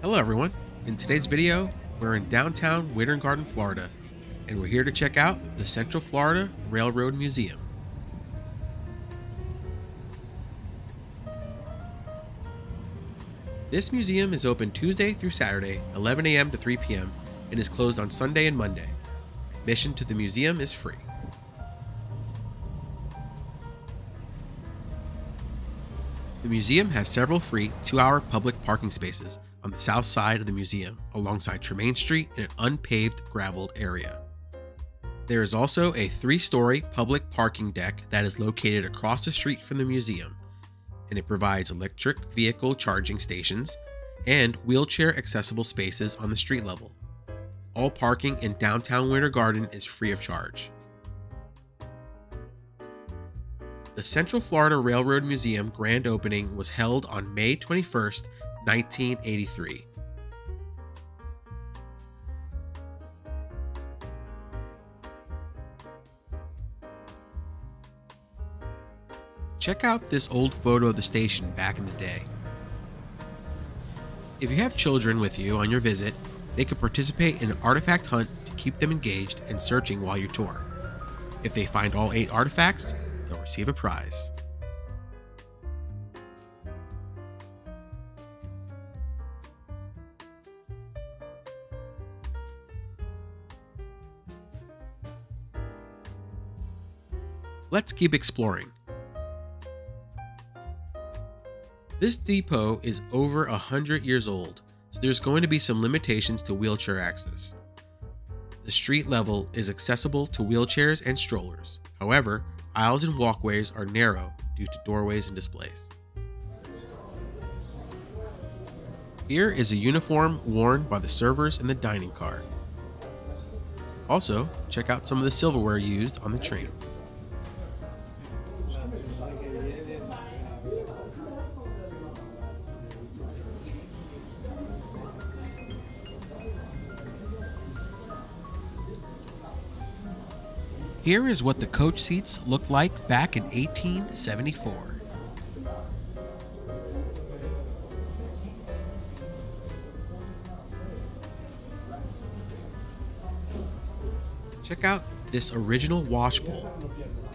Hello everyone. In today's video, we're in downtown Winter Garden, Florida, and we're here to check out the Central Florida Railroad Museum. This museum is open Tuesday through Saturday, 11 a.m. to 3 p.m., and is closed on Sunday and Monday. Admission to the museum is free. The museum has several free 2-hour public parking spaces on the south side of the museum alongside Tremaine Street in an unpaved graveled area. There is also a 3-story public parking deck that is located across the street from the museum, and it provides electric vehicle charging stations and wheelchair accessible spaces on the street level. All parking in downtown Winter Garden is free of charge. The Central Florida Railroad Museum grand opening was held on May 21st, 1983. Check out this old photo of the station back in the day. If you have children with you on your visit, they could participate in an artifact hunt to keep them engaged and searching while you tour. If they find all 8 artifacts, they'll receive a prize. Let's keep exploring. This depot is over 100 years old, so there's going to be some limitations to wheelchair access. The street level is accessible to wheelchairs and strollers. However, aisles and walkways are narrow due to doorways and displays. Here is a uniform worn by the servers in the dining car. Also, check out some of the silverware used on the trains. Here is what the coach seats looked like back in 1874. Check out this original wash bowl.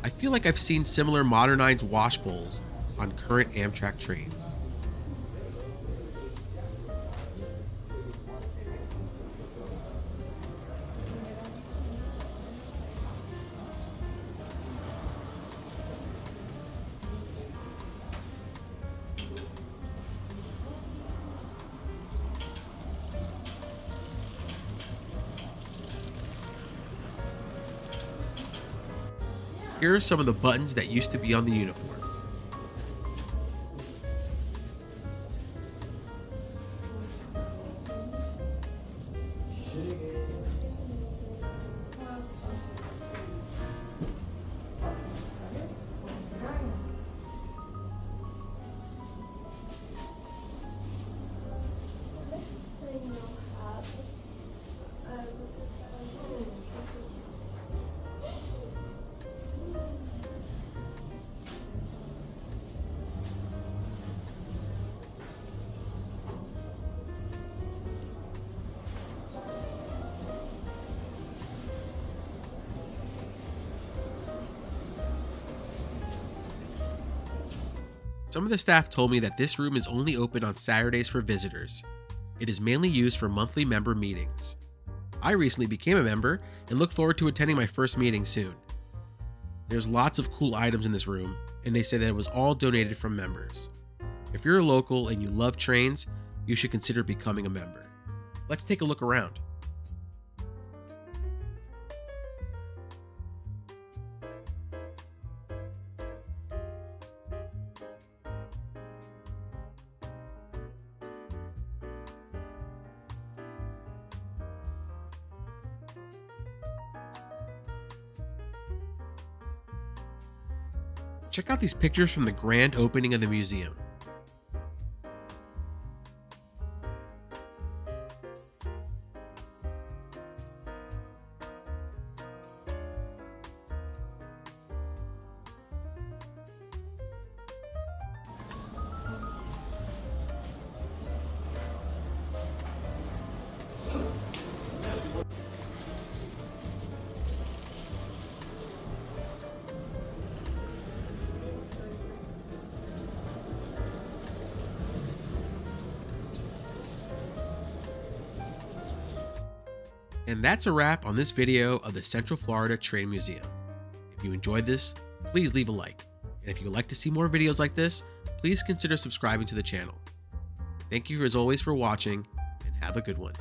I feel like I've seen similar modernized wash bowls on current Amtrak trains. Here are some of the buttons that used to be on the uniforms. Some of the staff told me that this room is only open on Saturdays for visitors. It is mainly used for monthly member meetings. I recently became a member and look forward to attending my first meeting soon. There's lots of cool items in this room, and they say that it was all donated from members. If you're a local and you love trains, you should consider becoming a member. Let's take a look around. Check out these pictures from the grand opening of the museum. And that's a wrap on this video of the Central Florida Train Museum. If you enjoyed this, please leave a like. And if you would like to see more videos like this, please consider subscribing to the channel. Thank you as always for watching, and have a good one.